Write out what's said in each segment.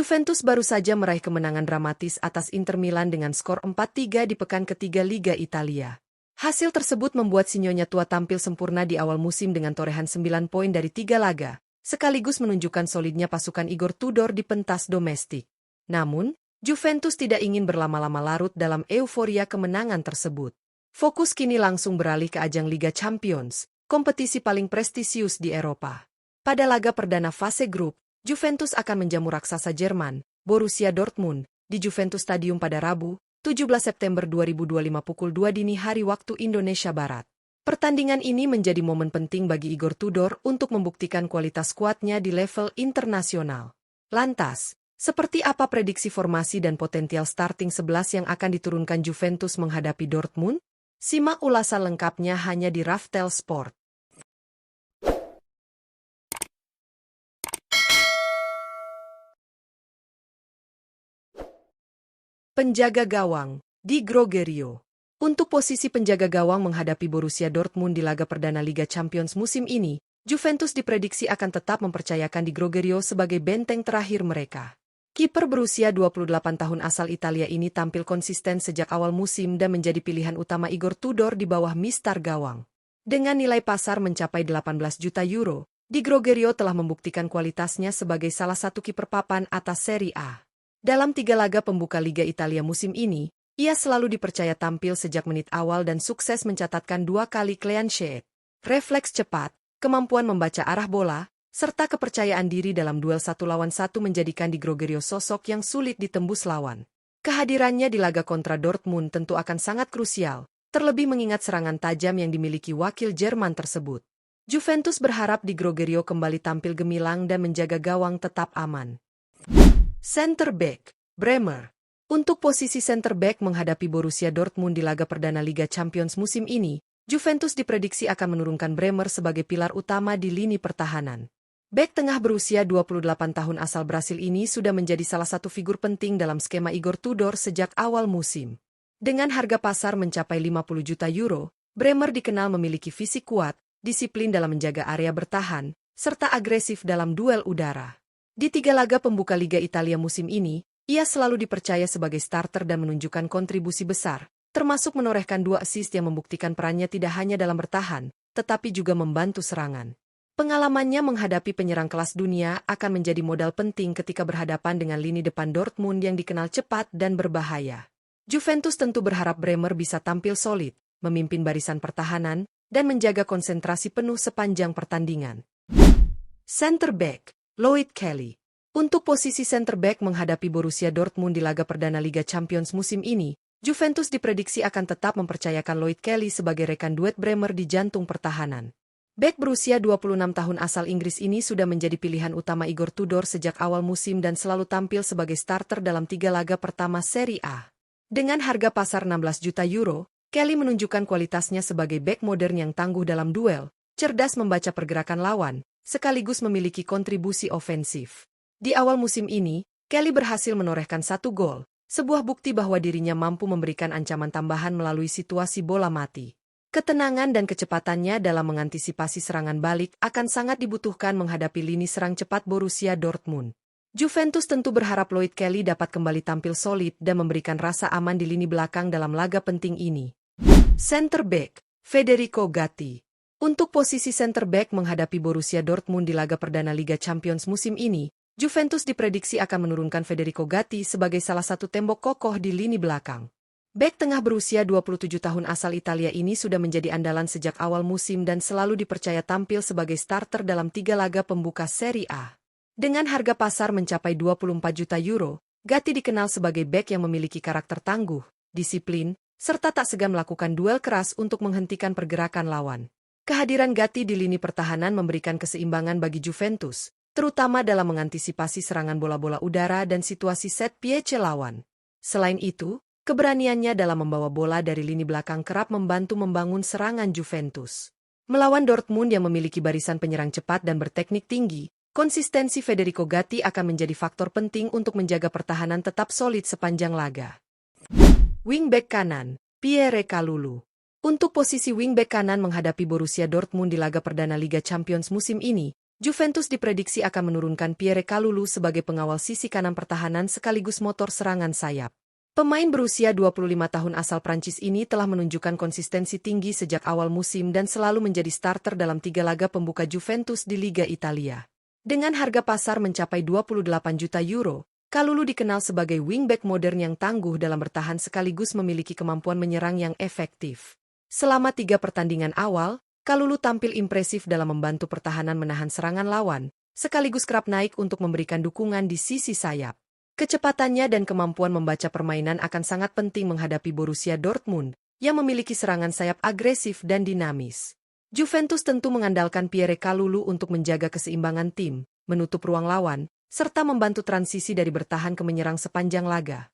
Juventus baru saja meraih kemenangan dramatis atas Inter Milan dengan skor 4-3 di pekan ketiga Liga Italia. Hasil tersebut membuat si Nyonya tua tampil sempurna di awal musim dengan torehan 9 poin dari 3 laga, sekaligus menunjukkan solidnya pasukan Igor Tudor di pentas domestik. Namun, Juventus tidak ingin berlama-lama larut dalam euforia kemenangan tersebut. Fokus kini langsung beralih ke ajang Liga Champions, kompetisi paling prestisius di Eropa. Pada laga perdana fase grup, Juventus akan menjamu raksasa Jerman, Borussia Dortmund, di Juventus Stadium pada Rabu, 17 September 2025 pukul 2 dini hari waktu Indonesia Barat. Pertandingan ini menjadi momen penting bagi Igor Tudor untuk membuktikan kualitas skuadnya di level internasional. Lantas, seperti apa prediksi formasi dan potensial starting 11 yang akan diturunkan Juventus menghadapi Dortmund? Simak ulasan lengkapnya hanya di Raftel Sport. Penjaga gawang, Di Gregorio. Untuk posisi penjaga gawang menghadapi Borussia Dortmund di laga perdana Liga Champions musim ini, Juventus diprediksi akan tetap mempercayakan Di Gregorio sebagai benteng terakhir mereka. Kiper berusia 28 tahun asal Italia ini tampil konsisten sejak awal musim dan menjadi pilihan utama Igor Tudor di bawah mistar gawang. Dengan nilai pasar mencapai 18 juta euro, Di Gregorio telah membuktikan kualitasnya sebagai salah satu kiper papan atas Serie A. Dalam 3 laga pembuka Liga Italia musim ini, ia selalu dipercaya tampil sejak menit awal dan sukses mencatatkan 2 kali clean sheet. Refleks cepat, kemampuan membaca arah bola, serta kepercayaan diri dalam duel 1 lawan 1 menjadikan Di Gregorio sosok yang sulit ditembus lawan. Kehadirannya di laga kontra Dortmund tentu akan sangat krusial, terlebih mengingat serangan tajam yang dimiliki wakil Jerman tersebut. Juventus berharap Di Gregorio kembali tampil gemilang dan menjaga gawang tetap aman. Center Back, Bremer. Untuk posisi center back menghadapi Borussia Dortmund di laga perdana Liga Champions musim ini, Juventus diprediksi akan menurunkan Bremer sebagai pilar utama di lini pertahanan. Bek tengah berusia 28 tahun asal Brasil ini sudah menjadi salah satu figur penting dalam skema Igor Tudor sejak awal musim. Dengan harga pasar mencapai 50 juta euro, Bremer dikenal memiliki fisik kuat, disiplin dalam menjaga area bertahan, serta agresif dalam duel udara. Di 3 laga pembuka Liga Italia musim ini, ia selalu dipercaya sebagai starter dan menunjukkan kontribusi besar, termasuk menorehkan 2 assist yang membuktikan perannya tidak hanya dalam bertahan, tetapi juga membantu serangan. Pengalamannya menghadapi penyerang kelas dunia akan menjadi modal penting ketika berhadapan dengan lini depan Dortmund yang dikenal cepat dan berbahaya. Juventus tentu berharap Bremer bisa tampil solid, memimpin barisan pertahanan, dan menjaga konsentrasi penuh sepanjang pertandingan. Center Back, Lloyd Kelly. Untuk posisi center back menghadapi Borussia Dortmund di laga perdana Liga Champions musim ini, Juventus diprediksi akan tetap mempercayakan Lloyd Kelly sebagai rekan duet Bremer di jantung pertahanan. Bek berusia 26 tahun asal Inggris ini sudah menjadi pilihan utama Igor Tudor sejak awal musim dan selalu tampil sebagai starter dalam 3 laga pertama Serie A. Dengan harga pasar 16 juta euro, Kelly menunjukkan kualitasnya sebagai bek modern yang tangguh dalam duel, cerdas membaca pergerakan lawan, sekaligus memiliki kontribusi ofensif. Di awal musim ini, Kelly berhasil menorehkan 1 gol, sebuah bukti bahwa dirinya mampu memberikan ancaman tambahan melalui situasi bola mati. Ketenangan dan kecepatannya dalam mengantisipasi serangan balik akan sangat dibutuhkan menghadapi lini serang cepat Borussia Dortmund. Juventus tentu berharap Lloyd Kelly dapat kembali tampil solid dan memberikan rasa aman di lini belakang dalam laga penting ini. Center Back, Federico Gatti. Untuk posisi center back menghadapi Borussia Dortmund di laga perdana Liga Champions musim ini, Juventus diprediksi akan menurunkan Federico Gatti sebagai salah satu tembok kokoh di lini belakang. Bek tengah berusia 27 tahun asal Italia ini sudah menjadi andalan sejak awal musim dan selalu dipercaya tampil sebagai starter dalam 3 laga pembuka Serie A. Dengan harga pasar mencapai 24 juta euro, Gatti dikenal sebagai bek yang memiliki karakter tangguh, disiplin, serta tak segan melakukan duel keras untuk menghentikan pergerakan lawan. Kehadiran Gatti di lini pertahanan memberikan keseimbangan bagi Juventus, terutama dalam mengantisipasi serangan bola-bola udara dan situasi set piece lawan. Selain itu, keberaniannya dalam membawa bola dari lini belakang kerap membantu membangun serangan Juventus. Melawan Dortmund yang memiliki barisan penyerang cepat dan berteknik tinggi, konsistensi Federico Gatti akan menjadi faktor penting untuk menjaga pertahanan tetap solid sepanjang laga. Wingback kanan, Pierre Kalulu. Untuk posisi wingback kanan menghadapi Borussia Dortmund di laga perdana Liga Champions musim ini, Juventus diprediksi akan menurunkan Pierre Kalulu sebagai pengawal sisi kanan pertahanan sekaligus motor serangan sayap. Pemain berusia 25 tahun asal Prancis ini telah menunjukkan konsistensi tinggi sejak awal musim dan selalu menjadi starter dalam 3 laga pembuka Juventus di Liga Italia. Dengan harga pasar mencapai 28 juta euro, Kalulu dikenal sebagai wingback modern yang tangguh dalam bertahan sekaligus memiliki kemampuan menyerang yang efektif. Selama 3 pertandingan awal, Kalulu tampil impresif dalam membantu pertahanan menahan serangan lawan, sekaligus kerap naik untuk memberikan dukungan di sisi sayap. Kecepatannya dan kemampuan membaca permainan akan sangat penting menghadapi Borussia Dortmund, yang memiliki serangan sayap agresif dan dinamis. Juventus tentu mengandalkan Pierre Kalulu untuk menjaga keseimbangan tim, menutup ruang lawan, serta membantu transisi dari bertahan ke menyerang sepanjang laga.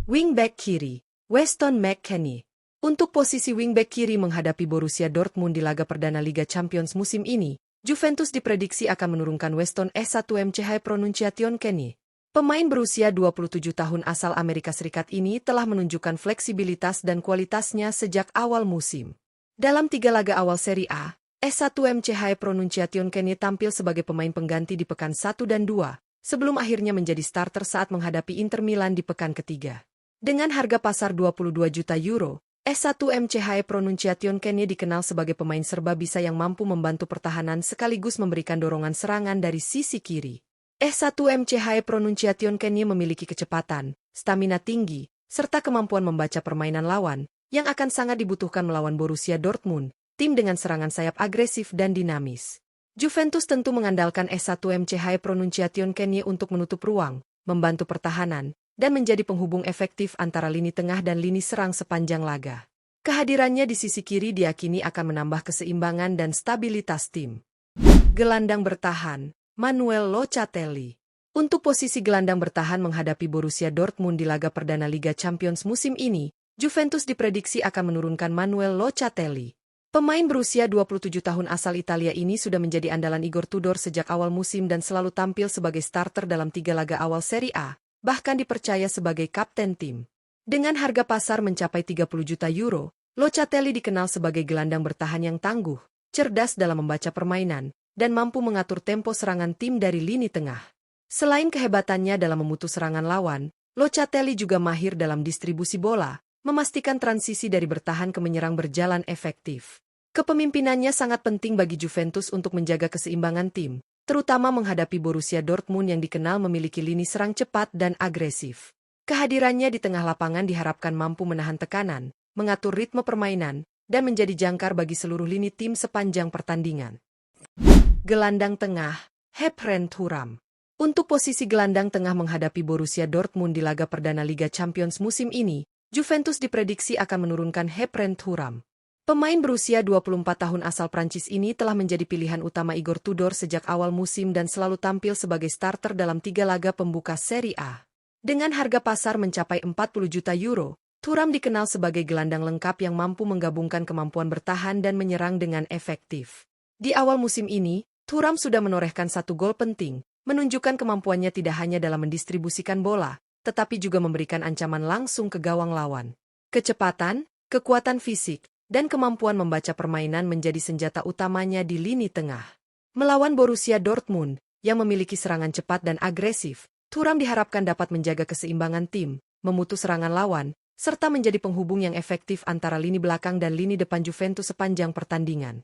Wingback kiri, Weston McKennie. Untuk posisi wingback kiri menghadapi Borussia Dortmund di laga perdana Liga Champions musim ini, Juventus diprediksi akan menurunkan Weston S1MCH Pronunciation Kenny. Pemain berusia 27 tahun asal Amerika Serikat ini telah menunjukkan fleksibilitas dan kualitasnya sejak awal musim. Dalam 3 laga awal Serie A, S1MCH Pronunciation Kenny tampil sebagai pemain pengganti di pekan 1 dan 2, sebelum akhirnya menjadi starter saat menghadapi Inter Milan di pekan ketiga. Dengan harga pasar 22 juta euro, S1MCH Pronunciation Kenny dikenal sebagai pemain serba bisa yang mampu membantu pertahanan sekaligus memberikan dorongan serangan dari sisi kiri. S1MCH Pronunciation Kenny memiliki kecepatan, stamina tinggi, serta kemampuan membaca permainan lawan, yang akan sangat dibutuhkan melawan Borussia Dortmund, tim dengan serangan sayap agresif dan dinamis. Juventus tentu mengandalkan S1MCH Pronunciation Kenny untuk menutup ruang, membantu pertahanan, dan menjadi penghubung efektif antara lini tengah dan lini serang sepanjang laga. Kehadirannya di sisi kiri diyakini akan menambah keseimbangan dan stabilitas tim. Gelandang bertahan, Manuel Locatelli. Untuk posisi gelandang bertahan menghadapi Borussia Dortmund di laga perdana Liga Champions musim ini, Juventus diprediksi akan menurunkan Manuel Locatelli. Pemain berusia 27 tahun asal Italia ini sudah menjadi andalan Igor Tudor sejak awal musim dan selalu tampil sebagai starter dalam 3 laga awal Serie A, bahkan dipercaya sebagai kapten tim. Dengan harga pasar mencapai 30 juta euro, Locatelli dikenal sebagai gelandang bertahan yang tangguh, cerdas dalam membaca permainan, dan mampu mengatur tempo serangan tim dari lini tengah. Selain kehebatannya dalam memutus serangan lawan, Locatelli juga mahir dalam distribusi bola, memastikan transisi dari bertahan ke menyerang berjalan efektif. Kepemimpinannya sangat penting bagi Juventus untuk menjaga keseimbangan tim, terutama menghadapi Borussia Dortmund yang dikenal memiliki lini serang cepat dan agresif. Kehadirannya di tengah lapangan diharapkan mampu menahan tekanan, mengatur ritme permainan, dan menjadi jangkar bagi seluruh lini tim sepanjang pertandingan. Gelandang tengah, Heprent Thuram. Untuk posisi gelandang tengah menghadapi Borussia Dortmund di laga perdana Liga Champions musim ini, Juventus diprediksi akan menurunkan Heprent Thuram. Pemain berusia 24 tahun asal Prancis ini telah menjadi pilihan utama Igor Tudor sejak awal musim dan selalu tampil sebagai starter dalam 3 laga pembuka Serie A. Dengan harga pasar mencapai 40 juta euro, Thuram dikenal sebagai gelandang lengkap yang mampu menggabungkan kemampuan bertahan dan menyerang dengan efektif. Di awal musim ini, Thuram sudah menorehkan 1 gol penting, menunjukkan kemampuannya tidak hanya dalam mendistribusikan bola, tetapi juga memberikan ancaman langsung ke gawang lawan. Kecepatan, kekuatan fisik, dan kemampuan membaca permainan menjadi senjata utamanya di lini tengah. Melawan Borussia Dortmund, yang memiliki serangan cepat dan agresif, Thuram diharapkan dapat menjaga keseimbangan tim, memutus serangan lawan, serta menjadi penghubung yang efektif antara lini belakang dan lini depan Juventus sepanjang pertandingan.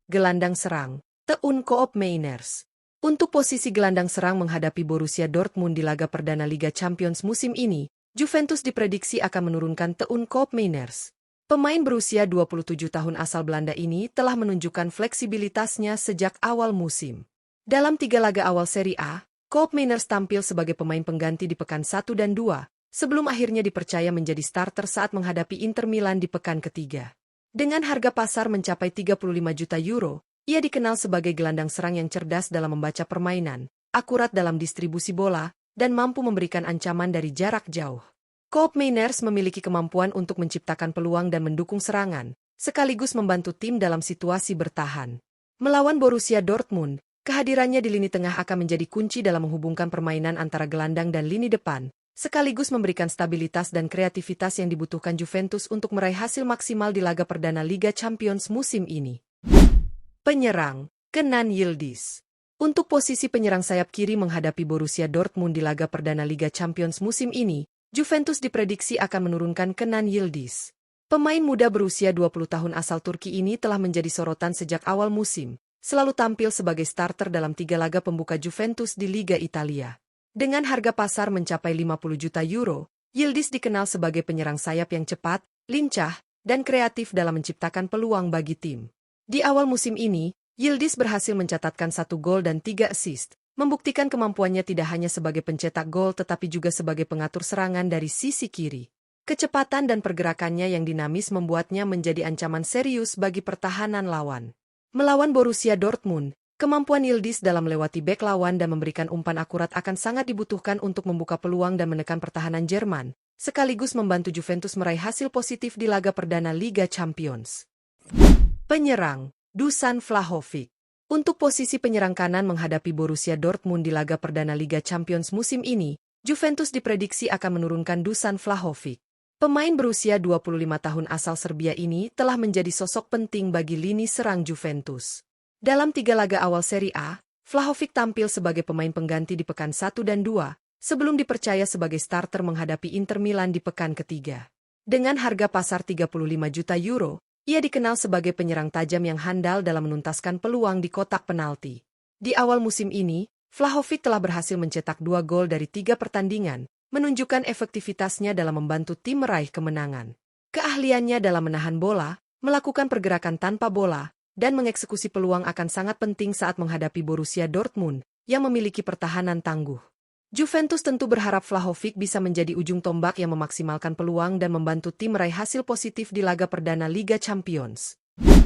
Gelandang serang, Teun Koopmeiners. Untuk posisi gelandang serang menghadapi Borussia Dortmund di laga perdana Liga Champions musim ini, Juventus diprediksi akan menurunkan Teun Koopmeiners. Pemain berusia 27 tahun asal Belanda ini telah menunjukkan fleksibilitasnya sejak awal musim. Dalam 3 laga awal Serie A, Koopmeiners tampil sebagai pemain pengganti di pekan 1 dan 2, sebelum akhirnya dipercaya menjadi starter saat menghadapi Inter Milan di pekan ketiga. Dengan harga pasar mencapai 35 juta euro, ia dikenal sebagai gelandang serang yang cerdas dalam membaca permainan, akurat dalam distribusi bola, dan mampu memberikan ancaman dari jarak jauh. Koopmeiners memiliki kemampuan untuk menciptakan peluang dan mendukung serangan, sekaligus membantu tim dalam situasi bertahan. Melawan Borussia Dortmund, kehadirannya di lini tengah akan menjadi kunci dalam menghubungkan permainan antara gelandang dan lini depan, sekaligus memberikan stabilitas dan kreativitas yang dibutuhkan Juventus untuk meraih hasil maksimal di laga perdana Liga Champions musim ini. Penyerang, Kenan Yildiz. Untuk posisi penyerang sayap kiri menghadapi Borussia Dortmund di laga perdana Liga Champions musim ini, Juventus diprediksi akan menurunkan Kenan Yildiz. Pemain muda berusia 20 tahun asal Turki ini telah menjadi sorotan sejak awal musim, selalu tampil sebagai starter dalam 3 laga pembuka Juventus di Liga Italia. Dengan harga pasar mencapai 50 juta euro, Yildiz dikenal sebagai penyerang sayap yang cepat, lincah, dan kreatif dalam menciptakan peluang bagi tim. Di awal musim ini, Yildiz berhasil mencatatkan 1 gol dan 3 assist, membuktikan kemampuannya tidak hanya sebagai pencetak gol tetapi juga sebagai pengatur serangan dari sisi kiri. Kecepatan dan pergerakannya yang dinamis membuatnya menjadi ancaman serius bagi pertahanan lawan. Melawan Borussia Dortmund, kemampuan Yildiz dalam melewati bek lawan dan memberikan umpan akurat akan sangat dibutuhkan untuk membuka peluang dan menekan pertahanan Jerman, sekaligus membantu Juventus meraih hasil positif di laga perdana Liga Champions. Penyerang Dusan Vlahovic. Untuk posisi penyerang kanan menghadapi Borussia Dortmund di laga perdana Liga Champions musim ini, Juventus diprediksi akan menurunkan Dusan Vlahovic. Pemain berusia 25 tahun asal Serbia ini telah menjadi sosok penting bagi lini serang Juventus. Dalam 3 laga awal Serie A, Vlahovic tampil sebagai pemain pengganti di pekan 1 dan 2, sebelum dipercaya sebagai starter menghadapi Inter Milan di pekan ketiga. Dengan harga pasar 35 juta euro, ia dikenal sebagai penyerang tajam yang handal dalam menuntaskan peluang di kotak penalti. Di awal musim ini, Vlahovic telah berhasil mencetak 2 gol dari 3 pertandingan, menunjukkan efektivitasnya dalam membantu tim meraih kemenangan. Keahliannya dalam menahan bola, melakukan pergerakan tanpa bola, dan mengeksekusi peluang akan sangat penting saat menghadapi Borussia Dortmund, yang memiliki pertahanan tangguh. Juventus tentu berharap Vlahovic bisa menjadi ujung tombak yang memaksimalkan peluang dan membantu tim meraih hasil positif di laga perdana Liga Champions.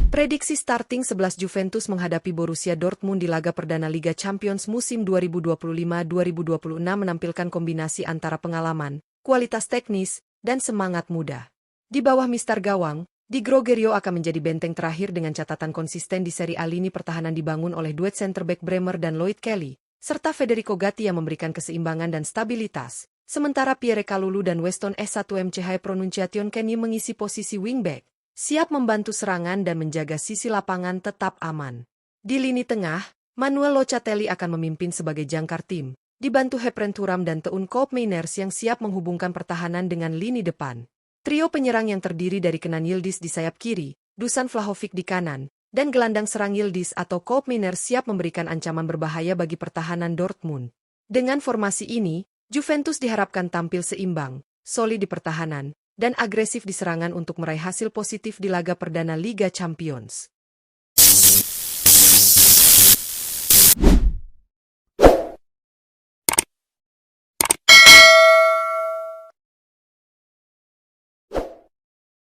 Prediksi starting 11 Juventus menghadapi Borussia Dortmund di laga perdana Liga Champions musim 2025-2026 menampilkan kombinasi antara pengalaman, kualitas teknis, dan semangat muda. Di bawah Mister Gawang, Di Grogerio akan menjadi benteng terakhir dengan catatan konsisten di Serie A. Lini pertahanan dibangun oleh duet center back Bremer dan Lloyd Kelly, serta Federico Gatti yang memberikan keseimbangan dan stabilitas, sementara Pierre Kalulu dan Weston S1MCH Pronunciation Kenny mengisi posisi wingback, siap membantu serangan dan menjaga sisi lapangan tetap aman. Di lini tengah, Manuel Locatelli akan memimpin sebagai jangkar tim, dibantu Hepren Thuram dan Teun Koopmeiners yang siap menghubungkan pertahanan dengan lini depan. Trio penyerang yang terdiri dari Kenan Yildiz di sayap kiri, Dusan Vlahovic di kanan, dan gelandang serang Yildiz atau Koopmeiners siap memberikan ancaman berbahaya bagi pertahanan Dortmund. Dengan formasi ini, Juventus diharapkan tampil seimbang, solid di pertahanan, dan agresif di serangan untuk meraih hasil positif di laga perdana Liga Champions.